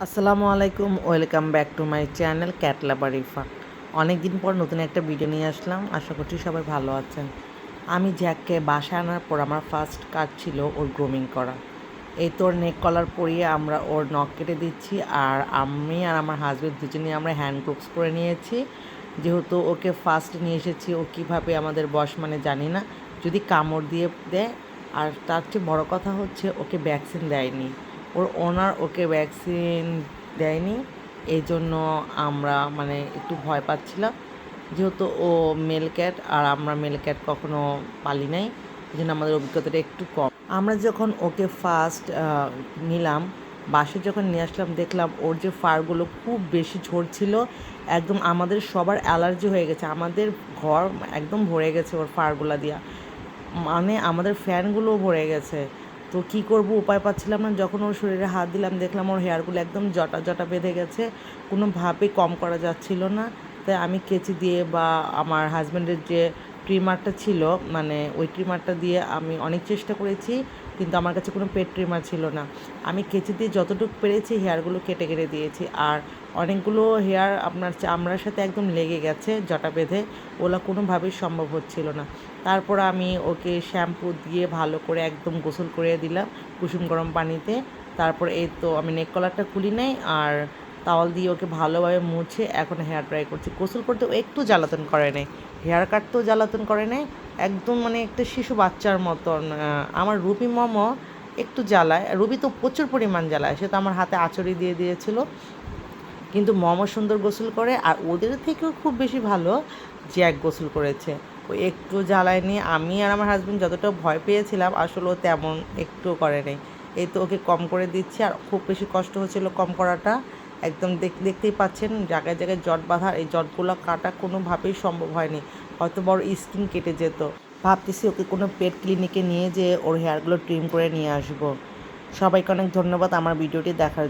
আসসালামু আলাইকুম, welcome back to my channel cat লাভার রিফা। অনেক দিন পর নতুন একটা ভিডিও নিয়ে আসলাম। আশা করছি সবাই ভালো আছেন। আমি জ্যাককে বাসায় আনার পর আমার ফার্স্ট কাজ ছিল ওর গ্রুমিং করা। এই তো ওর নেক কলার পরিয়ে আমরা ওর নখ কেটে দিচ্ছি, আর আমি আর আমার হাজব্যান্ড দুজনেই আমরা হ্যান্ড গ্লোভস পরে নিয়েছি। যেহেতু ওকে ফার্স্ট নিয়ে এসেছি, ও কীভাবে আমাদের বয়স মানে জানি না, যদি কামড় দিয়ে দেয়। আর তার চেয়ে বড় কথা হচ্ছে ওকে ভ্যাকসিন দেয়নি, ওর ওনার ওকে ভ্যাকসিন দেয়নি। এই জন্য আমরা মানে একটু ভয় পাচ্ছিলাম, যেহেতু ও মেল ক্যাট আর আমরা মেল ক্যাট কখনো পালি নাই, এই জন্য আমাদের অভিজ্ঞতাটা একটু কম। আমরা যখন ওকে ফার্স্ট নিলাম, বাসায় যখন নিয়ে আসলাম, দেখলাম ওর যে ফারগুলো খুব বেশি ঝরছিল, একদম আমাদের সবার অ্যালার্জি হয়ে গেছে। আমাদের ঘর একদম ভরে গেছে ওর ফারগুলো দিয়া, মানে আমাদের ফ্যানগুলোও ভরে গেছে। তো কী করব, উপায় পাচ্ছিলাম না। যখন ওর শরীরে হাত দিলাম, দেখলাম ওর হেয়ারগুলো একদম জটা জটা বেঁধে গেছে, কোনোভাবেই কম করা যাচ্ছিল না। তাই আমি কেচি দিয়ে বা আমার হাজব্যান্ডের যে ট্রিমারটা ছিল, মানে ওই ট্রিমারটা দিয়ে আমি অনেক চেষ্টা করেছি, কিন্তু আমার কাছে কোনো পেট ট্রিমার ছিল না। আমি কেচি দিয়ে যতটুকু পেরেছি হেয়ারগুলো কেটে কেটে দিয়েছি। আর অনেকগুলো হেয়ার আপনার চামড়ার সাথে একদম লেগে গেছে জটা বেঁধে, ওগুলো কোনোভাবেই সম্ভব হচ্ছিল না। তারপর আমি ওকে শ্যাম্পু দিয়ে ভালো করে একদম গোসল করে দিলাম কুসুম গরম পানিতে। তারপর এই তো আমি নেক কলারটা খুলি নাই, আর তাওয়াল দিয়ে ওকে ভালোভাবে মুছে এখন হেয়ার ড্রাই করছি। গোসল করতে একটু জ্বালাতন করে নেই, হেয়ার কাটতেও জ্বালাতন করে নেই, একদম মানে একটা শিশু বাচ্চার মতন। আমার রুবি মমো একটু জ্বালায়, রুবি তো প্রচুর পরিমাণ জ্বালায়, সে তো আমার হাতে আঁচড়ি দিয়ে দিয়েছিল। কিন্তু মমো সুন্দর গোসল করে, আর ওদের থেকেও খুব বেশি ভালো জ্যাক গোসল করেছে। ও একটু জ্বালায়নি। আমি আর আমার হাজব্যান্ড যতটা ভয় পেয়েছিলাম, আসলে ও তেমন একটুও করে নেই। এই তো ওকে কম করে দিচ্ছি, আর খুব বেশি কষ্ট হচ্ছিল কম করাটা। একদম দেখতেই পাচ্ছেন জায়গায় জায়গায় জট বাঁধা, এই জটগুলো কাটা কোনোভাবেই সম্ভব হয়নি, হয়তো বড় স্কিন কেটে যেত। ভাবতেছি ওকে কোনো পেট ক্লিনিকে নিয়ে যেয়ে ওর হেয়ারগুলো ট্রিম করে নিয়ে আসবো। সবাইকে অনেক ধন্যবাদ আমার ভিডিওটি দেখার